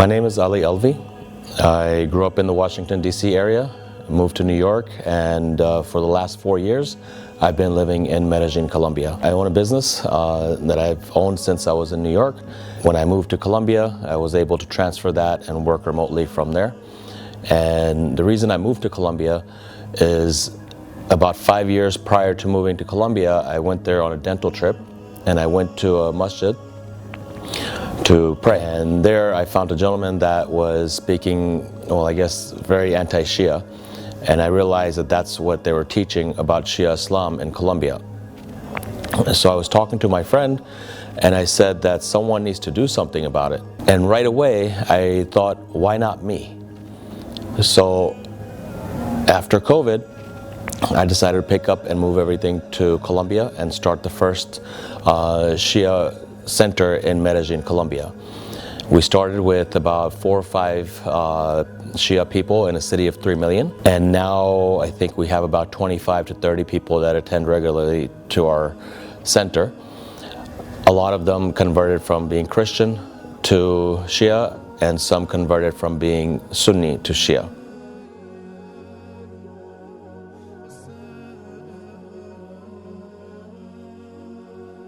My name is Alvi. I grew up in the Washington, D.C. area, moved to New York, and for the last 4 years, I've been living in Medellin, Colombia. I own a business that I've owned since I was in New York. When I moved to Colombia, I was able to transfer that and work remotely from there. And the reason I moved to Colombia is about 5 years prior to moving to Colombia, I went there on a dental trip, and I went to a masjid to pray. And there I found a gentleman that was speaking, well, I guess very anti-Shia. And I realized that that's what they were teaching about Shia Islam in Colombia. So I was talking to my friend, and I said that someone needs to do something about it. And right away, I thought, why not me? So after COVID, I decided to pick up and move everything to Colombia and start the first Shia center in Medellin, Colombia. We started with about 4 or 5 Shia people in a city of 3 million. And now I think we have about 25 to 30 people that attend regularly to our center. A lot of them converted from being Christian to Shia, and some converted from being Sunni to Shia.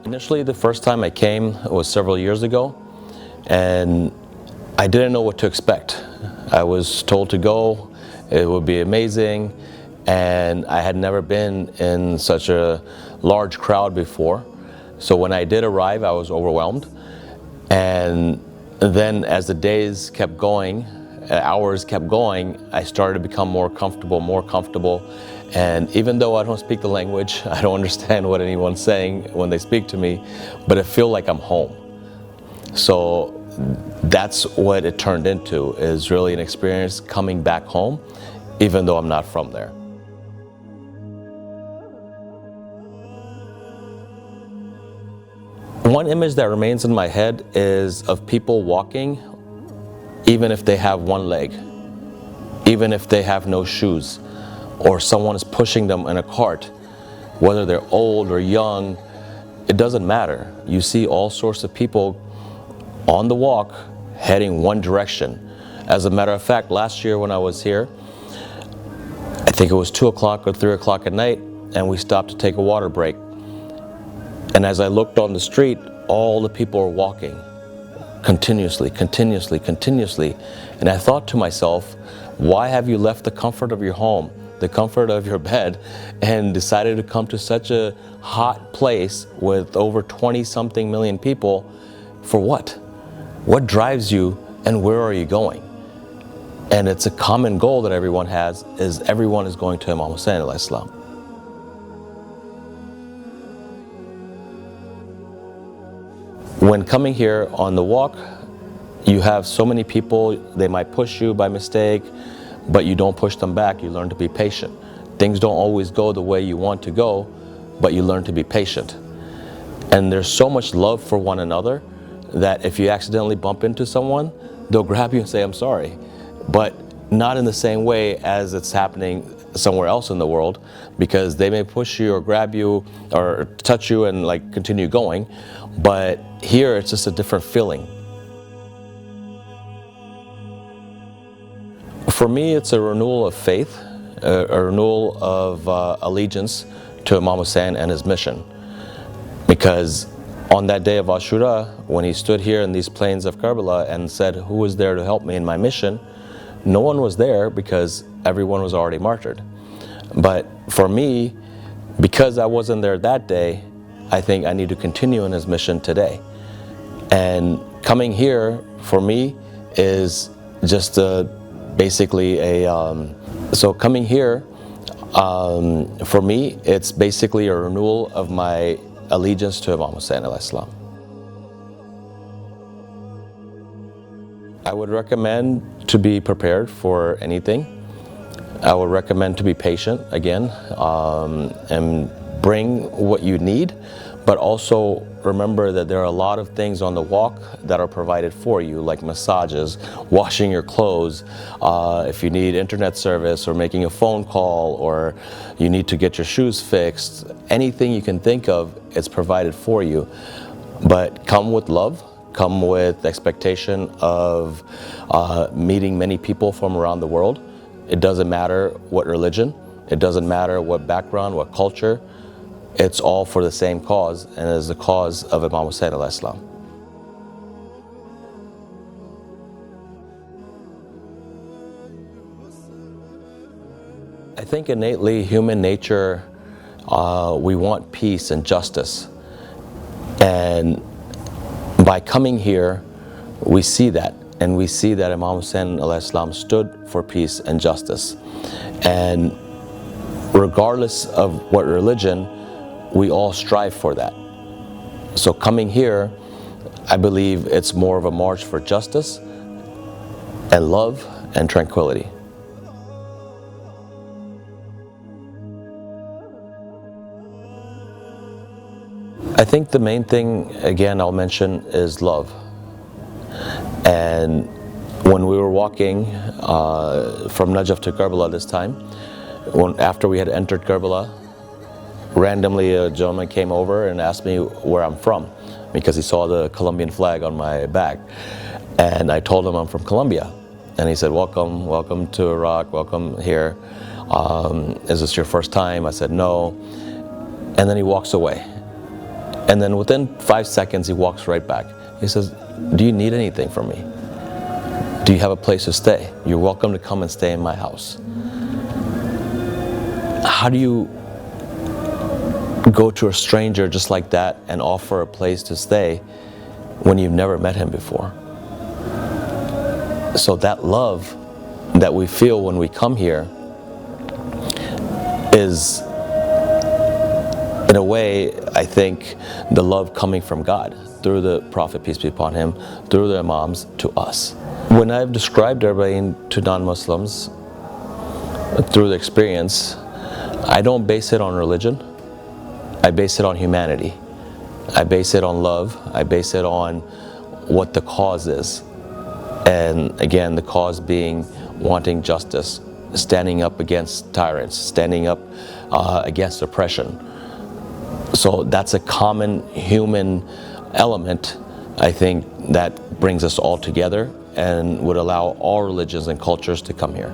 Initially, the first time I came was several years ago, and I didn't know what to expect. I was told to go, it would be amazing, and I had never been in such a large crowd before. So when I did arrive, I was overwhelmed. And then as the days kept going, hours kept going, I started to become more comfortable. And even though I don't speak the language, I don't understand what anyone's saying when they speak to me, but I feel like I'm home. So that's what it turned into, is really an experience coming back home, even though I'm not from there. One image that remains in my head is of people walking, even if they have one leg, even if they have no shoes, or someone is pushing them in a cart. Whether they're old or young, it doesn't matter. You see all sorts of people on the walk heading one direction. As a matter of fact, last year when I was here, I think it was 2 o'clock or 3 o'clock at night, and we stopped to take a water break. And as I looked on the street, all the people were walking continuously. And I thought to myself, why have you left the comfort of your home, the comfort of your bed, and decided to come to such a hot place with over 20-something million people? For what? What drives you, and where are you going? And it's a common goal that everyone has, is everyone is going to Imam Hussein alayhi salam. When coming here on the walk, you have so many people, they might push you by mistake, but you don't push them back. You learn to be patient. Things don't always go the way you want to go, but you learn to be patient. And there's so much love for one another that if you accidentally bump into someone, they'll grab you and say, I'm sorry. But not in the same way as it's happening somewhere else in the world, because they may push you or grab you or touch you and like continue going. But here it's just a different feeling. For me, it's a renewal of faith, a renewal of allegiance to Imam Hussein and his mission. Because on that day of Ashura, when he stood here in these plains of Kerbala and said, who is there to help me in my mission? No one was there, because everyone was already martyred. But for me, because I wasn't there that day, I think I need to continue in his mission today. And coming here for me is just basically so coming here for me, it's basically a renewal of my allegiance to Imam Hussein alayhi salam. I would recommend to be prepared for anything. I would recommend to be patient again, and bring what you need, but also remember that there are a lot of things on the walk that are provided for you, like massages, washing your clothes, if you need internet service or making a phone call, or you need to get your shoes fixed, anything you can think of, it's provided for you. But come with love, come with the expectation of meeting many people from around the world. It doesn't matter what religion, it doesn't matter what background, what culture, it's all for the same cause, and it is the cause of Imam Hussein alayhi salam. I think innately human nature, we want peace and justice. And by coming here, we see that. And we see that Imam Hussein alayhi salam stood for peace and justice. And regardless of what religion, we all strive for that. So coming here, I believe it's more of a march for justice and love and tranquility. I think the main thing, again, I'll mention is love. And when we were walking from Najaf to Kerbala this time, after we had entered Kerbala, randomly a gentleman came over and asked me where I'm from, because he saw the Colombian flag on my back. And I told him I'm from Colombia. And he said, welcome to Iraq, welcome here. Is this your first time? I said, no. And then he walks away. And then within 5 seconds, he walks right back. He says, do you need anything from me? Do you have a place to stay? You're welcome to come and stay in my house. How do you go to a stranger just like that and offer a place to stay when you've never met him before? So that love that we feel when we come here is, in a way, I think, the love coming from God, through the Prophet, peace be upon him, through the Imams, to us. When I've described اربعین to non-Muslims, through the experience, I don't base it on religion, I base it on humanity. I base it on love, I base it on what the cause is. And again, the cause being wanting justice, standing up against tyrants, standing up against oppression. So that's a common human element, I think, that brings us all together and would allow all religions and cultures to come here.